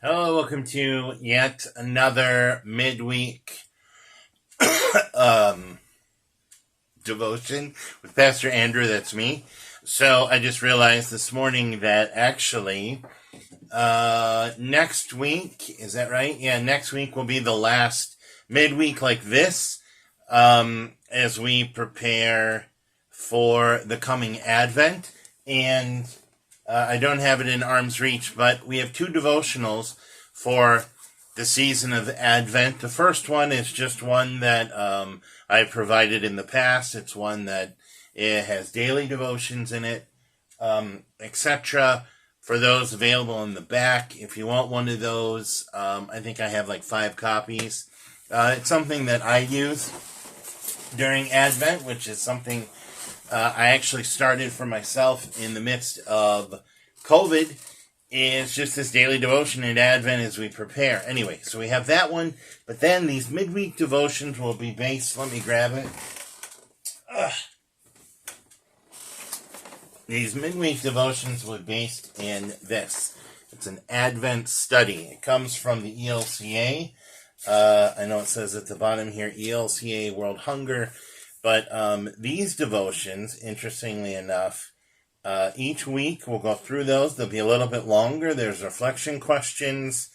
Hello, welcome to yet another midweek devotion with Pastor Andrew. That's me. So I just realized this morning that actually next week, is that right? Yeah, next week will be the last midweek like this as we prepare for the coming Advent. And I don't have it in arm's reach, but we have two devotionals for the season of Advent. The first one is just one that I've provided in the past. It's one that it has daily devotions in it, etc. For those available in the back, if you want one of those, I think I have like 5 copies. It's something that I use during Advent, which is something I actually started for myself in the midst of COVID. Is just this daily devotion in Advent as we prepare. Anyway, so we have that one, but then these midweek devotions will be based, let me grab it. These midweek devotions will be based in this. It's an Advent study. It comes from the ELCA. I know it says at the bottom here, ELCA World Hunger. But these devotions, interestingly enough, each week we'll go through those. They'll be a little bit longer. There's reflection questions.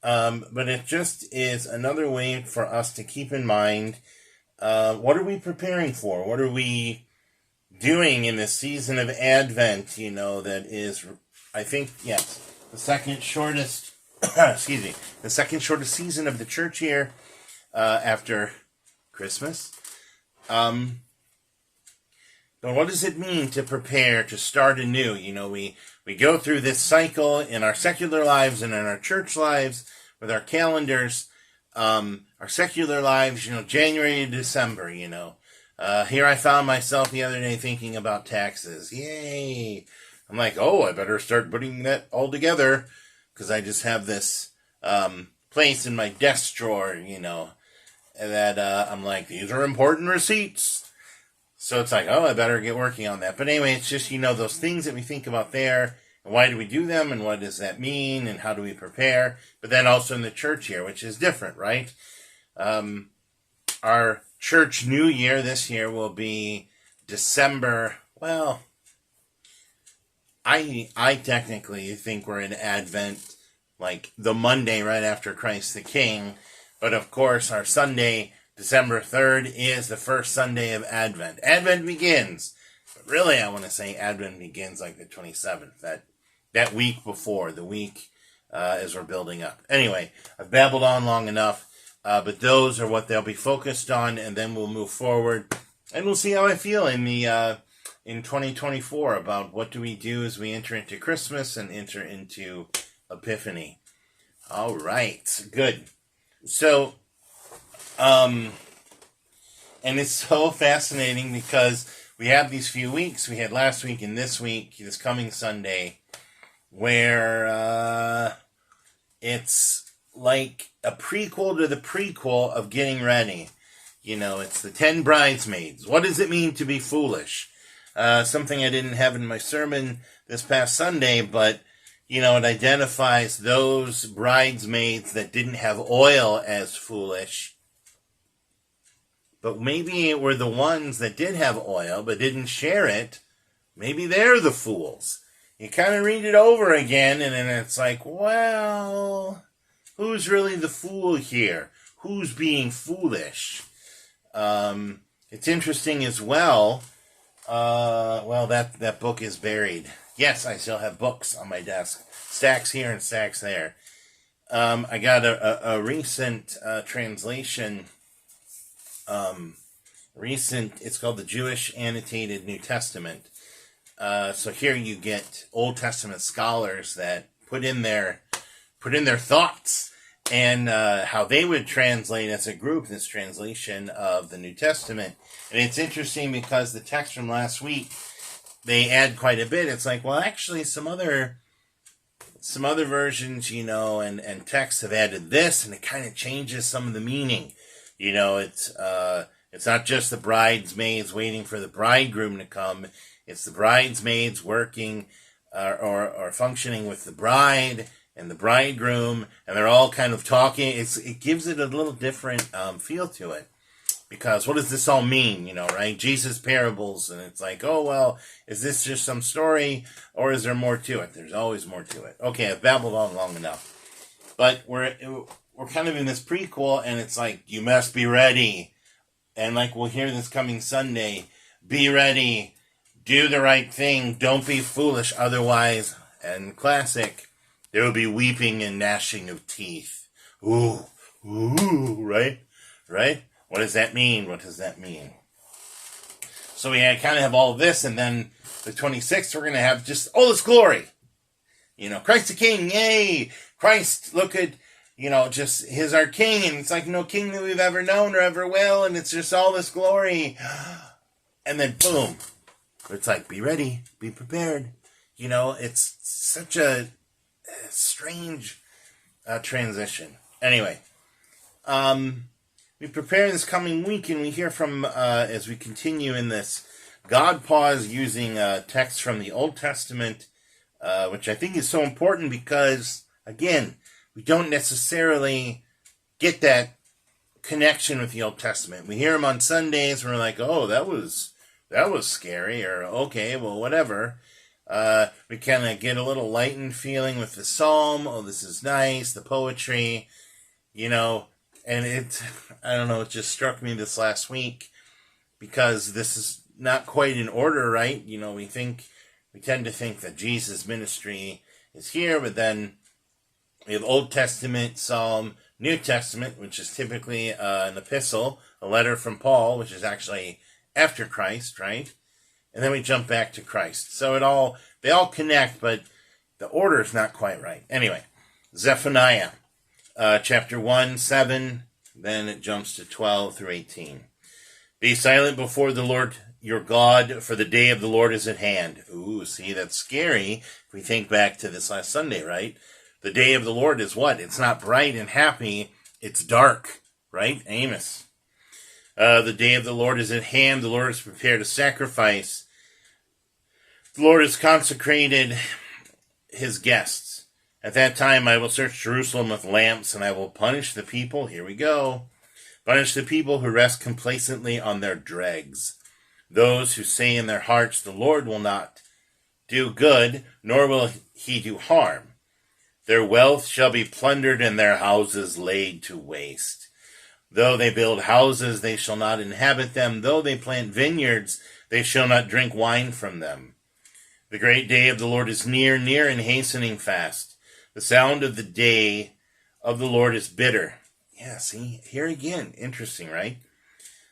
But it just is another way for us to keep in mind, what are we preparing for? What are we doing in this season of Advent, that is, I think, yes, the second shortest, the second shortest season of the church year after Christmas. But what does it mean to prepare, to start anew? We go through this cycle in our secular lives and in our church lives with our calendars, our secular lives, January to December, Here I found myself the other day thinking about taxes. Yay! I'm like, I better start putting that all together because I just have this place in my desk drawer, that I'm like, these are important receipts. So it's like, I better get working on that. But anyway, it's just, those things that we think about there, and why do we do them, and what does that mean, and how do we prepare? But then also in the church year, which is different, right? Our church New Year this year will be December. Well, I technically think we're in Advent, like the Monday right after Christ the King. But of course, our Sunday, December 3rd, is the first Sunday of Advent. Advent begins. But really, I want to say Advent begins like the 27th, that week before, the week as we're building up. Anyway, I've babbled on long enough, but those are what they'll be focused on, and then we'll move forward, and we'll see how I feel in 2024 about what do we do as we enter into Christmas and enter into Epiphany. All right, good. So, and it's so fascinating because we have these few weeks. We had last week and this week, this coming Sunday, where it's like a prequel to the prequel of getting ready. It's the 10 bridesmaids. What does it mean to be foolish? Something I didn't have in my sermon this past Sunday, but it identifies those bridesmaids that didn't have oil as foolish. But maybe it were the ones that did have oil but didn't share it. Maybe they're the fools. You kind of read it over again, and then it's like, well, who's really the fool here? Who's being foolish? It's interesting as well. That book is buried. Yes, I still have books on my desk. Stacks here and stacks there. I got a recent translation. It's called the Jewish Annotated New Testament. So here you get Old Testament scholars that put in their thoughts and how they would translate as a group this translation of the New Testament. And it's interesting because the text from last week, they add quite a bit. It's like, well, actually, some other versions, and texts have added this, and it kind of changes some of the meaning. It's not just the bridesmaids waiting for the bridegroom to come. It's the bridesmaids working or functioning with the bride, and the bridegroom, and they're all kind of talking. It gives it a little different feel to it. Because what does this all mean, right? Jesus parables, and it's like, oh, well, is this just some story, or is there more to it? There's always more to it. Okay, I've babbled on long enough. But we're kind of in this prequel, and it's like, you must be ready. And like we'll hear this coming Sunday, be ready, do the right thing, don't be foolish, otherwise, and classic, there will be weeping and gnashing of teeth. Ooh, right? Right? What does that mean? What does that mean? So we kind of have all of this, and then the 26th, we're going to have just all this glory. Christ the King, yay! Christ, look at, just, he's our King, and it's like no king that we've ever known or ever will, and it's just all this glory. And then, boom. It's like, be ready, be prepared. It's such a strange transition. Anyway, we prepare this coming week, and we hear from, as we continue in this, God pause using text from the Old Testament, which I think is so important because, again, we don't necessarily get that connection with the Old Testament. We hear them on Sundays, and we're like, oh, that was scary, or okay, well, whatever. We kind of get a little lightened feeling with the psalm. Oh, this is nice, the poetry, and I don't know, it just struck me this last week because this is not quite in order, right? We tend to think that Jesus' ministry is here, but then we have Old Testament, Psalm, New Testament, which is typically an epistle, a letter from Paul, which is actually after Christ, right? And then we jump back to Christ. So they all connect, but the order is not quite right. Anyway, Zephaniah. Chapter 1, 7, then it jumps to 12 through 18. Be silent before the Lord your God, for the day of the Lord is at hand. Ooh, see, that's scary if we think back to this last Sunday, right? The day of the Lord is what? It's not bright and happy, it's dark, right? Amos. The day of the Lord is at hand, the Lord has prepared a sacrifice. The Lord has consecrated his guests. At that time I will search Jerusalem with lamps, and I will punish the people, here we go, punish the people who rest complacently on their dregs. Those who say in their hearts, the Lord will not do good, nor will he do harm. Their wealth shall be plundered, and their houses laid to waste. Though they build houses, they shall not inhabit them. Though they plant vineyards, they shall not drink wine from them. The great day of the Lord is near, near and hastening fast. The sound of the day of the Lord is bitter. Yeah, see, here again, interesting, right?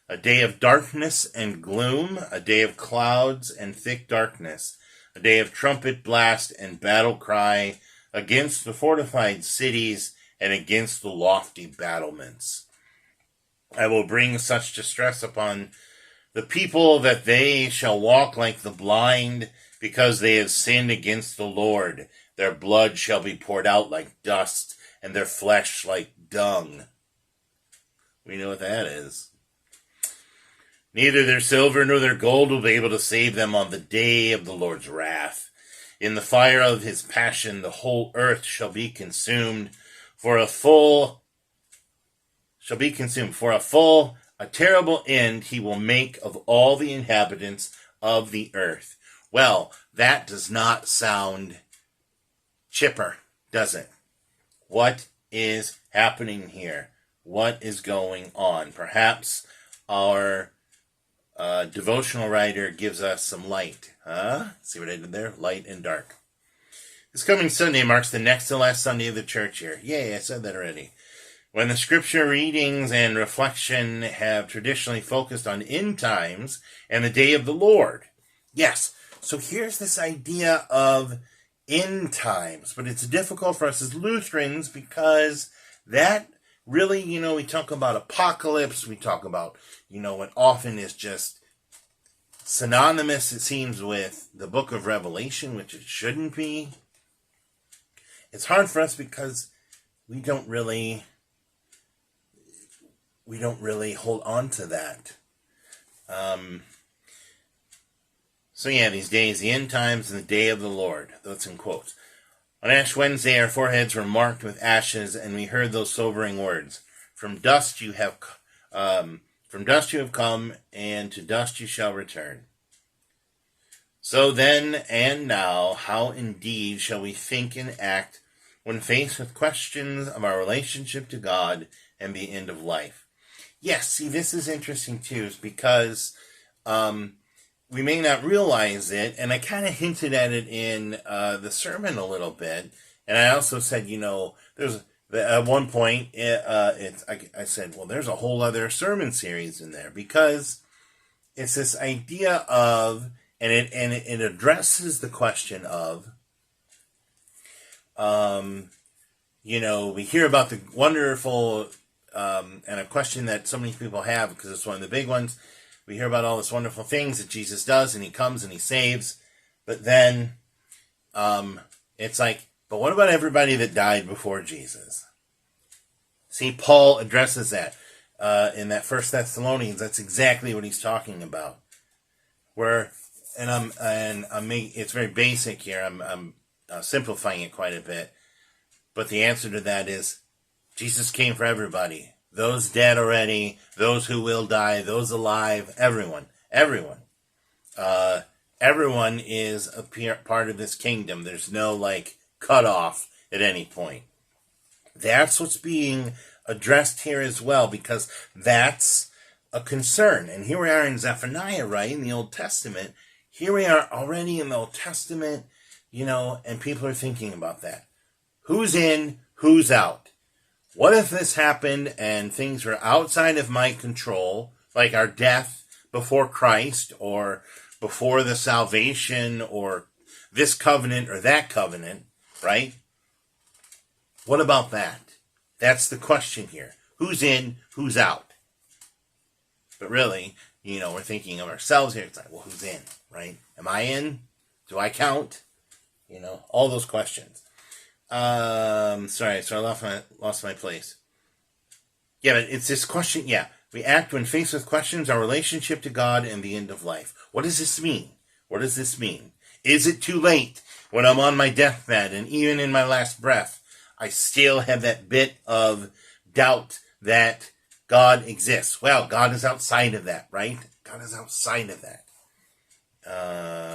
A day of darkness and gloom, a day of clouds and thick darkness, a day of trumpet blast and battle cry against the fortified cities and against the lofty battlements. I will bring such distress upon the people that they shall walk like the blind, because they have sinned against the Lord. Their blood shall be poured out like dust, and their flesh like dung. We know what that is. Neither their silver nor their gold will be able to save them on the day of the Lord's wrath. In the fire of his passion, the whole earth shall be consumed. A terrible end he will make of all the inhabitants of the earth. Well, that does not sound chipper, does it? What is happening here? What is going on? Perhaps our devotional writer gives us some light. See what I did there? Light and dark. This coming Sunday marks the next to last Sunday of the church year. Yay, I said that already. When the scripture readings and reflection have traditionally focused on end times and the day of the Lord. Yes, so here's this idea of end times, but it's difficult for us as Lutherans because that really, we talk about apocalypse, we talk about, what often is just synonymous, it seems, with the book of Revelation, which it shouldn't be. It's hard for us because we don't really hold on to that. So yeah, these days, the end times and the day of the Lord. That's in quotes. On Ash Wednesday, our foreheads were marked with ashes, and we heard those sobering words: "From dust you have, come, and to dust you shall return." So then and now, how indeed shall we think and act when faced with questions of our relationship to God and the end of life? Yes, see, this is interesting too, is because we may not realize it, and I kind of hinted at it in the sermon a little bit, and I also said, there's at one point, I said, well, there's a whole other sermon series in there, because it's this idea of, and it addresses the question of, we hear about the wonderful, and a question that so many people have, because it's one of the big ones. We hear about all these wonderful things that Jesus does, and he comes and he saves. But then it's like, but what about everybody that died before Jesus? See, Paul addresses that in that First Thessalonians. That's exactly what he's talking about. It's very basic here. I'm simplifying it quite a bit. But the answer to that is Jesus came for everybody. Those dead already, those who will die, those alive, everyone. Everyone is a part of this kingdom. There's no, cutoff at any point. That's what's being addressed here as well, because that's a concern. And here we are in Zephaniah, right, in the Old Testament. Here we are already in the Old Testament, and people are thinking about that. Who's in, who's out? What if this happened and things were outside of my control, like our death before Christ, or before the salvation, or this covenant or that covenant, right? What about that? That's the question here. Who's in, who's out? But really, we're thinking of ourselves here. It's like, well, who's in, right? Am I in? Do I count? All those questions. Sorry, so I lost my place. Yeah, but it's this question. Yeah, we act when faced with questions, our relationship to God and the end of life. What does this mean? What does this mean? Is it too late when I'm on my deathbed and even in my last breath, I still have that bit of doubt that God exists? Well, God is outside of that, right? God is outside of that.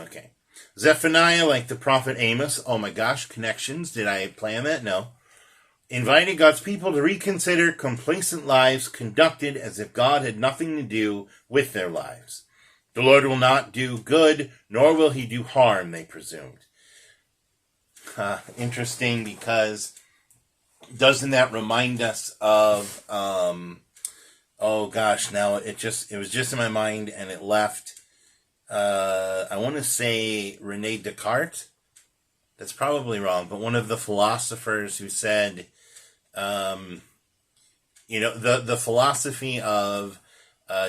Okay. Zephaniah, like the prophet Amos, oh my gosh, connections. Did I plan that? No. Invited God's people to reconsider complacent lives conducted as if God had nothing to do with their lives. The Lord will not do good, nor will he do harm, they presumed. Interesting, because doesn't that remind us of, oh gosh, now it was just in my mind and it left. I want to say Rene Descartes. That's probably wrong, but one of the philosophers who said, the philosophy of,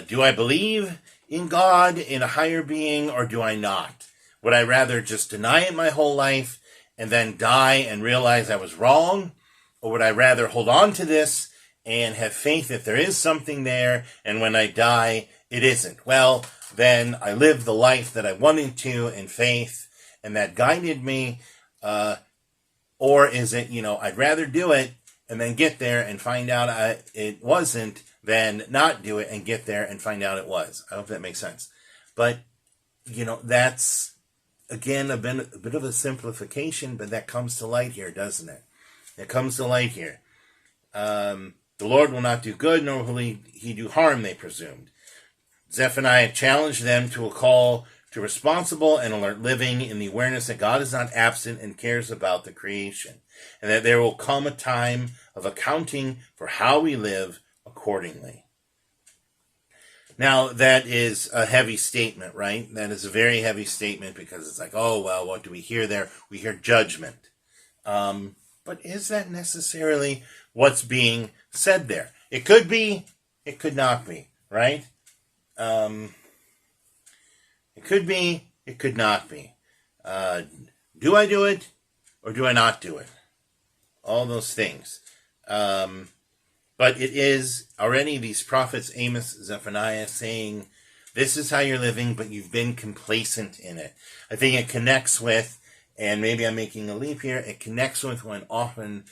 do I believe in God, in a higher being, or do I not? Would I rather just deny it my whole life and then die and realize I was wrong? Or would I rather hold on to this and have faith that there is something there, and when I die, it isn't? Well, then I lived the life that I wanted to in faith, and that guided me. Or is it, I'd rather do it and then get there and find out it wasn't, than not do it and get there and find out it was. I hope that makes sense. But, that's, again, a bit of a simplification, but that comes to light here, doesn't it? It comes to light here. The Lord will not do good, nor will he do harm, they presumed. Zephaniah challenged them to a call to responsible and alert living in the awareness that God is not absent and cares about the creation, and that there will come a time of accounting for how we live accordingly. Now, that is a heavy statement, right? That is a very heavy statement, because it's like, oh, well, what do we hear there? We hear judgment. But is that necessarily what's being said there? It could be, it could not be, right? It could be, it could not be. Do I do it, or do I not do it? All those things. But it is already these prophets, Amos, Zephaniah, saying, this is how you're living, but you've been complacent in it. I think it connects with and maybe I'm making a leap here, it connects with when often,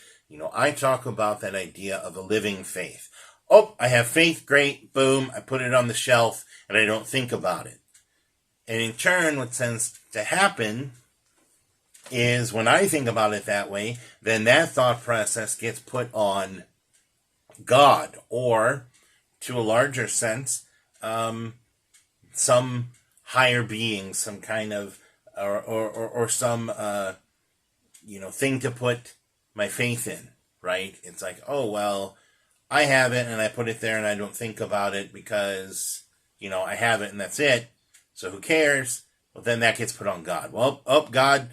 I talk about that idea of a living faith. Oh, I have faith, great, boom, I put it on the shelf, and I don't think about it. And in turn, what tends to happen is when I think about it that way, then that thought process gets put on God, or to a larger sense, some higher being, some kind of, or some, thing to put my faith in, right? It's like, oh, well, I have it and I put it there and I don't think about it because, I have it and that's it. So who cares? Well, then that gets put on God. Well, God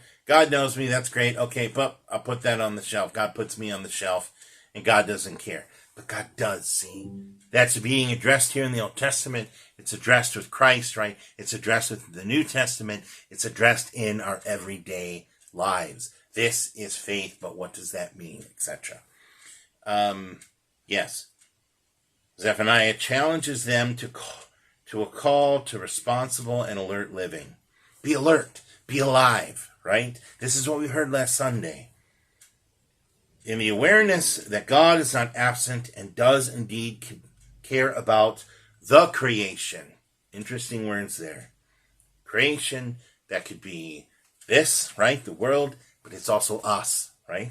knows me. That's great. Okay, but I'll put that on the shelf. God puts me on the shelf and God doesn't care. But God does, see. That's being addressed here in the Old Testament. It's addressed with Christ, right? It's addressed with the New Testament. It's addressed in our everyday lives. This is faith, but what does that mean, etc. Yes. Zephaniah challenges them to a call to responsible and alert living. Be alert. Be alive, right? This is what we heard last Sunday. In the awareness that God is not absent and does indeed care about the creation. Interesting words there. Creation, that could be this, right? The world, but it's also us, right?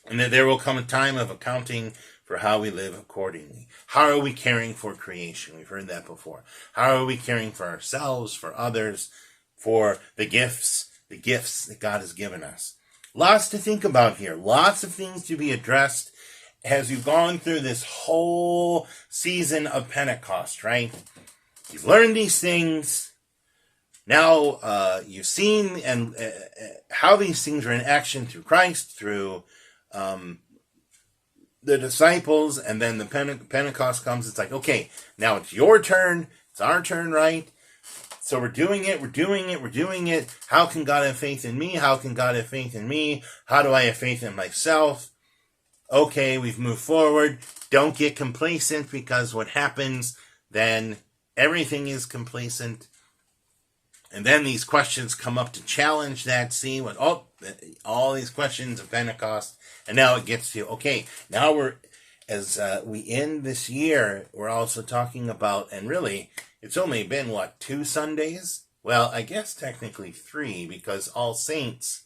And that there will come a time of accounting for how we live accordingly. How are we caring for creation? We've heard that before. How are we caring for ourselves, for others, for the gifts that God has given us? Lots to think about here. Lots of things to be addressed as you've gone through this whole season of Pentecost, right? You've learned these things. Now you've seen and how these things are in action through Christ, through the disciples, and then the Pentecost comes. It's like, okay, now it's your turn. It's our turn, right? So we're doing it. How can God have faith in me? How can God have faith in me? How do I have faith in myself? Okay, we've moved forward. Don't get complacent, because what happens then, everything is complacent. And then these questions come up to challenge that. See, all these questions of Pentecost. And now it gets to, okay, now as we end this year, we're also talking about, and really, it's only been, 2 Sundays? Well, I guess technically 3, because All Saints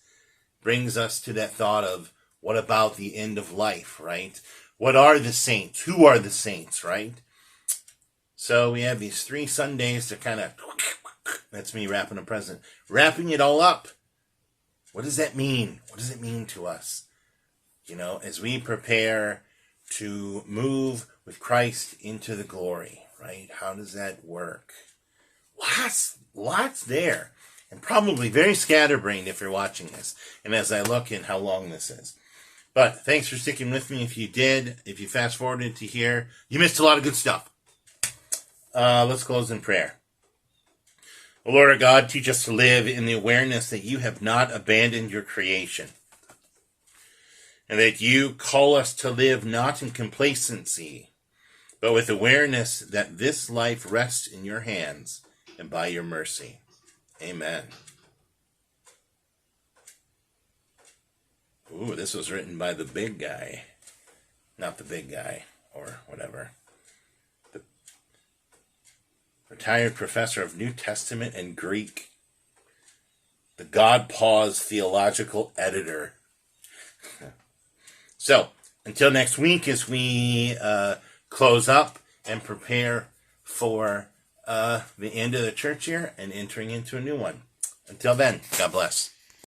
brings us to that thought of, what about the end of life, right? What are the saints? Who are the saints, right? So we have these 3 Sundays to kind of, that's me wrapping a present, wrapping it all up. What does that mean? What does it mean to us? As we prepare to move with Christ into the glory, right? How does that work? Lots there. And probably very scatterbrained if you're watching this. And as I look in how long this is. But thanks for sticking with me. If you did, if you fast forwarded to here, you missed a lot of good stuff. Let's close in prayer. O Lord our God, teach us to live in the awareness that you have not abandoned your creation. And that you call us to live not in complacency, but with awareness that this life rests in your hands and by your mercy. Amen. Ooh, this was written by the big guy. Not the big guy, or whatever. The retired professor of New Testament and Greek. The God Pause theological editor. So, until next week, as we close up and prepare for the end of the church year and entering into a new one. Until then, God bless.